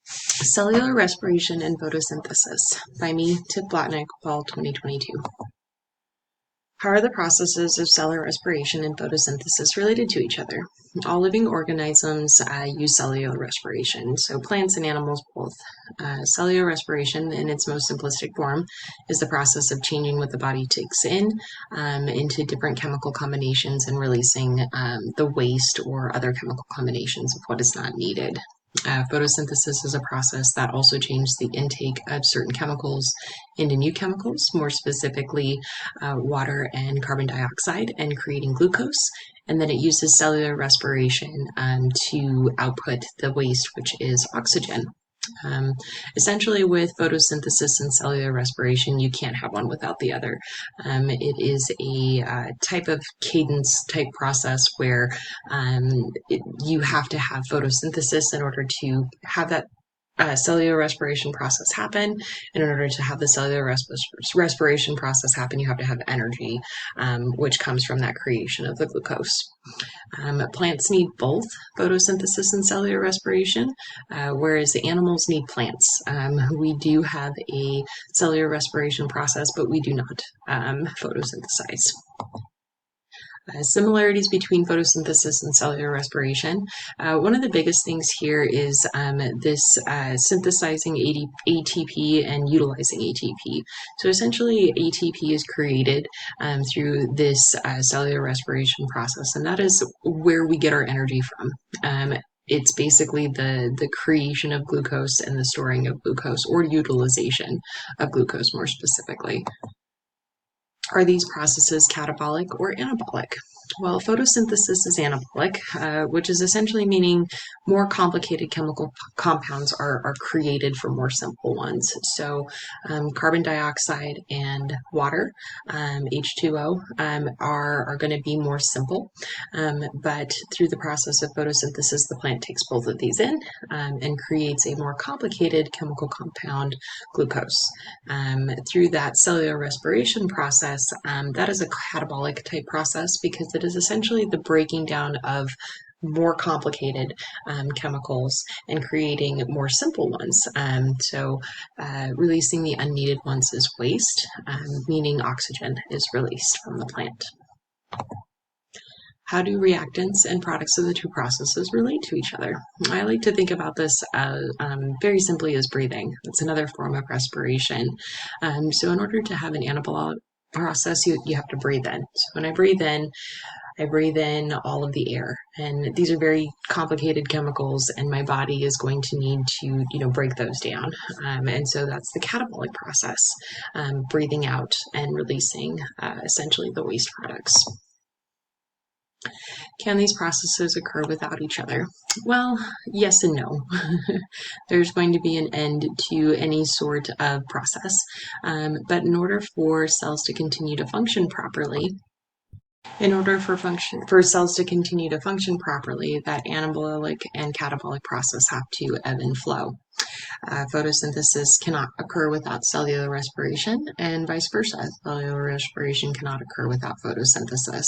Cellular Respiration and Photosynthesis by me, Tip Blatnick, Fall 2022. How are the processes of cellular respiration and photosynthesis related to each other? All living organisms use cellular respiration, so plants and animals both. Cellular respiration, in its most simplistic form, is the process of changing what the body takes in into different chemical combinations and releasing the waste or other chemical combinations of what is not needed. Photosynthesis is a process that also changes the intake of certain chemicals into new chemicals, more specifically water and carbon dioxide, and creating glucose. And then it uses cellular respiration to output the waste, which is oxygen. Essentially, with photosynthesis and cellular respiration, you can't have one without the other. It is a type of cadence type process where you have to have photosynthesis in order to have that cellular respiration process happen. And in order to have the cellular respiration process happen, you have to have energy, which comes from that creation of the glucose. Plants need both photosynthesis and cellular respiration, whereas the animals need plants. We do have a cellular respiration process, but we do not photosynthesize. Similarities between photosynthesis and cellular respiration. One of the biggest things here is this synthesizing ATP and utilizing ATP. So essentially, ATP is created through this cellular respiration process, and that is where we get our energy from. It's basically the creation of glucose and the storing of glucose, or utilization of glucose more specifically. Are these processes catabolic or anabolic? Well, photosynthesis is anabolic, which is essentially meaning more complicated chemical compounds are created from more simple ones. So carbon dioxide and water, H2O, are going to be more simple, but through the process of photosynthesis, the plant takes both of these in and creates a more complicated chemical compound, glucose. Through that cellular respiration process, that is a catabolic type process because it is essentially the breaking down of more complicated chemicals and creating more simple ones. So releasing the unneeded ones is waste, meaning oxygen is released from the plant. How do reactants and products of the two processes relate to each other? I like to think about this very simply as breathing. It's another form of respiration. So in order to have an anabolic process, you have to breathe in. So when I breathe in all of the air, and these are very complicated chemicals, and my body is going to need to break those down. And so that's the catabolic process, breathing out and releasing essentially the waste products. Can these processes occur without each other? Well, yes and no. There's going to be an end to any sort of process, but in order for cells to continue to function properly, cells to continue to function properly, that anabolic and catabolic process have to ebb and flow. Photosynthesis cannot occur without cellular respiration, and vice versa. Cellular respiration cannot occur without photosynthesis.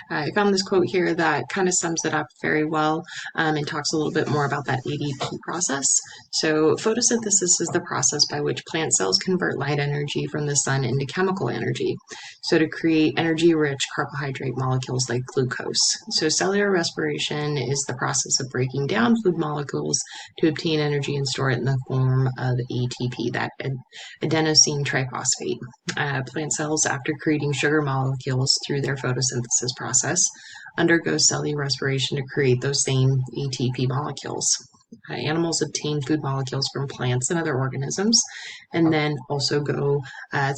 I found this quote here that kind of sums it up very well and talks a little bit more about that ADP process. So photosynthesis is the process by which plant cells convert light energy from the sun into chemical energy, so to create energy-rich carbohydrate molecules like glucose. So cellular respiration is the process of breaking down food molecules to obtain energy and store it in the form of ATP, that adenosine triphosphate. Plant cells, after creating sugar molecules through their photosynthesis process, undergo cellular respiration to create those same ATP molecules. Animals obtain food molecules from plants and other organisms, and then also go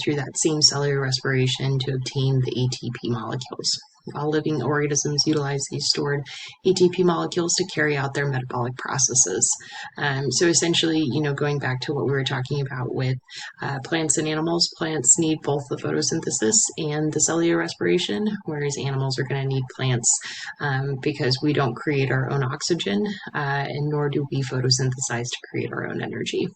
through that same cellular respiration to obtain the ATP molecules. All living organisms utilize these stored ATP molecules to carry out their metabolic processes. So essentially, going back to what we were talking about with plants and animals, plants need both the photosynthesis and the cellular respiration, whereas animals are going to need plants because we don't create our own oxygen, and nor do we photosynthesize to create our own energy.